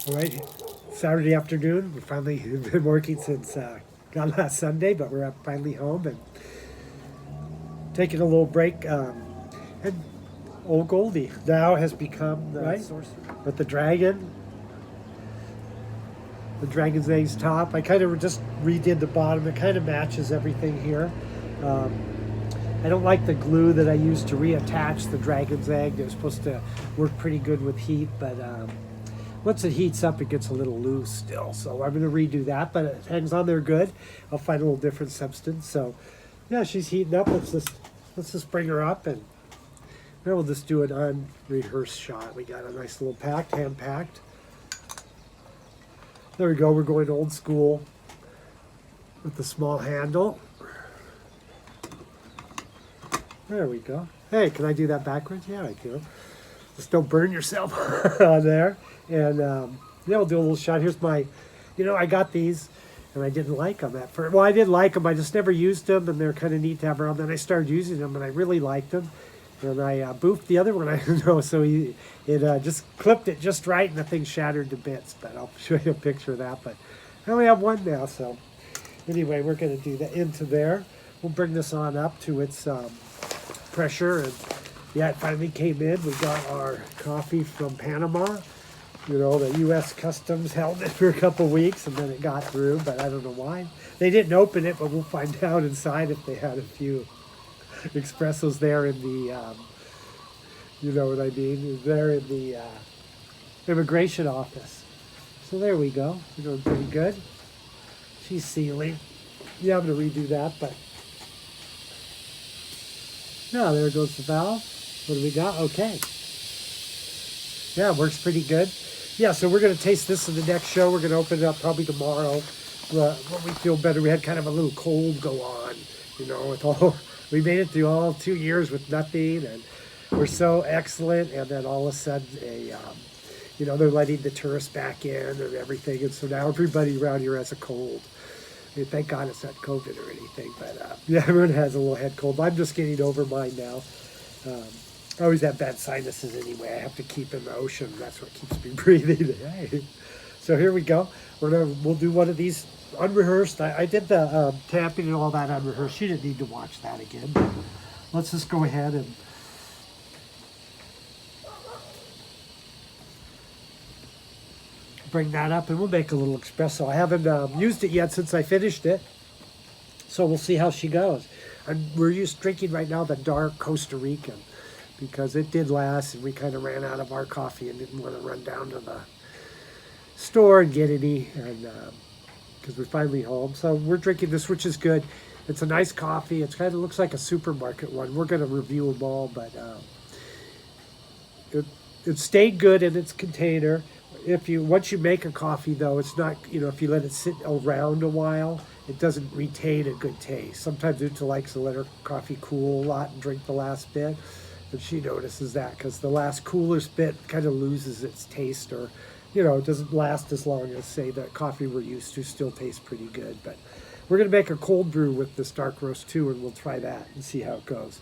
All right, Saturday afternoon. We finally have been working since not last Sunday, but we're finally home and taking a little break. And old Goldy now has become the right sorcerer with the dragon's eggs top. I kind of just redid the bottom. It kind of matches everything here. Um, I don't like the glue that I used to reattach the dragon's egg. It was supposed to work pretty good with heat, but once it heats up, it gets a little loose still. So I'm going to redo that, but it hangs on there good. I'll find a little different substance. So yeah, she's heating up. Let's just bring her up, and then we'll just do an unrehearsed shot. We got a nice little packed, hand packed. There we go. We're going old school with the small handle. There we go. Hey, can I do that backwards? Yeah, I can. Just don't burn yourself on there. And yeah, we'll do a little shot. Here's my, I got these and I didn't like them at first. Well, I didn't like them. I just never used them, and they're kind of neat to have around. Then I started using them and I really liked them. And I boofed the other one, so it just clipped it just right and the thing shattered to bits. But I'll show you a picture of that. But I only have one now, so anyway, we're going to do that into there. We'll bring this on up to its pressure, and yeah, it finally came in. We got our coffee from Panama. The U.S. Customs held it for a couple weeks, and then it got through, but I don't know why. They didn't open it, but we'll find out inside if they had a few espressos there in the, you know what I mean, there in the immigration office. So there we go. We're doing pretty good. She's sealing. Yeah, I'm going to redo that, but yeah, there goes the valve. What do we got? Okay. Yeah, it works pretty good. Yeah, so we're going to taste this in the next show. We're going to open it up probably tomorrow when we feel better. We had kind of a little cold go on, with all, we made it through all 2 years with nothing, and we're so excellent. And then all of a sudden, they're letting the tourists back in and everything. And so now everybody around here has a cold. I mean, thank God it's not COVID or anything, but yeah, everyone has a little head cold. I'm just getting over mine now. I always have bad sinuses anyway. I have to keep in the ocean. That's what keeps me breathing. Hey. So here we go. We'll do one of these unrehearsed. I did the tapping and all that unrehearsed. You didn't need to watch that again. Let's just go ahead and bring that up, and we'll make a little espresso. I haven't used it yet since I finished it, so we'll see how she goes. And we're drinking right now the dark Costa Rican, because it did last, and we kind of ran out of our coffee and didn't want to run down to the store and get any, and because we're finally home. So we're drinking this, which is good. It's a nice coffee. It kind of looks like a supermarket one. We're going to review them all, but it stayed good in its container. Once you make a coffee, though, it's not, if you let it sit around a while, it doesn't retain a good taste. Sometimes Uta likes to let her coffee cool a lot and drink the last bit. But she notices that because the last cooler bit kind of loses its taste, or, it doesn't last as long as, say, the coffee we're used to still tastes pretty good. But we're going to make a cold brew with this dark roast too, and we'll try that and see how it goes.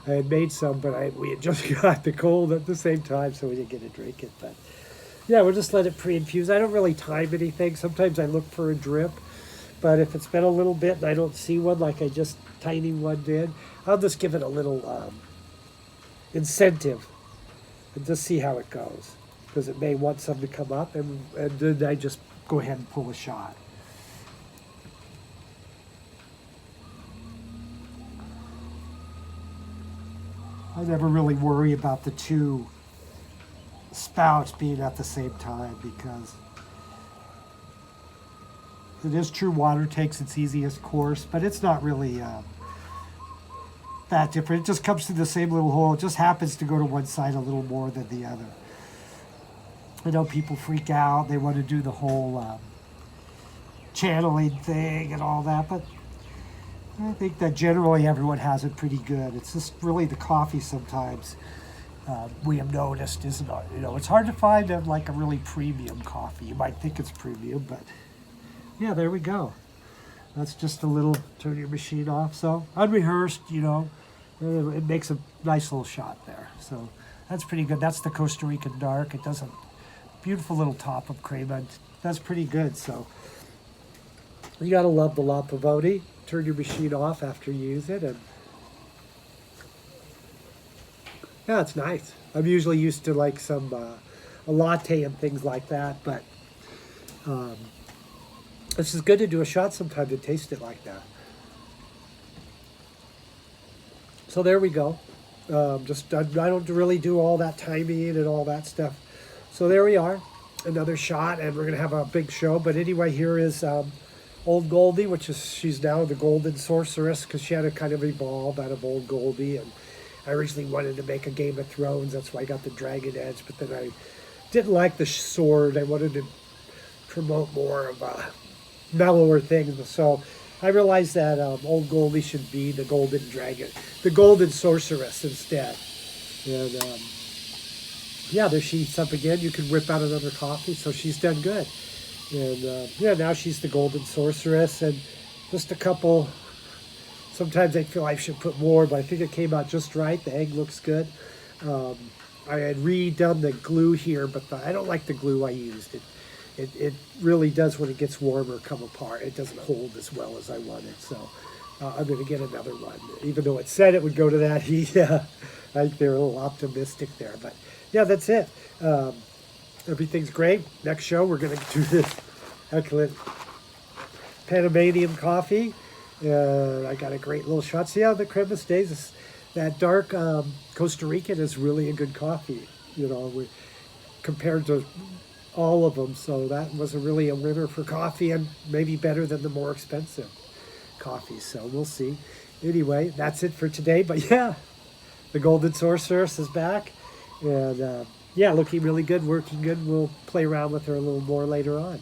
I had made some, but we had just got the cold at the same time, so we didn't get to drink it. But yeah, we'll just let it pre-infuse. I don't really time anything. Sometimes I look for a drip, but if it's been a little bit and I don't see one, like I just tiny one did, I'll just give it a little incentive and just see how it goes, because it may want some to come up, and then I just go ahead and pull a shot. I never really worry about the two spouts being at the same time, because it is true water takes its easiest course, but it's not really that different. It just comes through the same little hole. It just happens to go to one side a little more than the other. I know people freak out. They want to do the whole channeling thing and all that, but I think that generally everyone has it pretty good. It's just really the coffee sometimes we have noticed isn't, it's hard to find a really premium coffee. You might think it's premium, but yeah, there we go. That's just a little, turn your machine off. So unrehearsed, it makes a nice little shot there. So that's pretty good. That's the Costa Rican dark. It doesn't beautiful little top of crema. That's pretty good. So you gotta love the La Pavoni. Turn your machine off after you use it, and yeah, it's nice. I'm usually used to like some a latte and things like that, but this is good to do a shot sometime to taste it like that. So there we go. I don't really do all that timing and all that stuff. So there we are, another shot, and we're gonna have a big show. But anyway, here is Old Goldy, she's now the Golden Sorcerous, because she had to kind of evolve out of Old Goldy. And I originally wanted to make a Game of Thrones, that's why I got the Dragon Edge, but then I didn't like the sword. I wanted to promote more of a mellower thing. So I realized that Old Goldy should be the Golden Dragon, the Golden Sorceress instead. And yeah, there she's up again. You can whip out another coffee, so she's done good. And yeah, now she's the Golden Sorceress, and just a couple. Sometimes I feel I should put more, but I think it came out just right. The egg looks good. I had redone the glue here, but I don't like the glue I used. It really does, when it gets warmer, come apart. It doesn't hold as well as I wanted, so I'm going to get another one. Even though it said it would go to that heat, yeah, I think they're a little optimistic there. But yeah, that's it. Everything's great. Next show, we're going to do this excellent Panamanian coffee. I got a great little shot. See how the crema stays? That dark Costa Rican is really a good coffee, you know, compared to all of them. So that was really a winner for coffee, and maybe better than the more expensive coffees. So we'll see. Anyway, that's it for today. But yeah, the Golden Sorceress is back. And yeah, looking really good, working good. We'll play around with her a little more later on.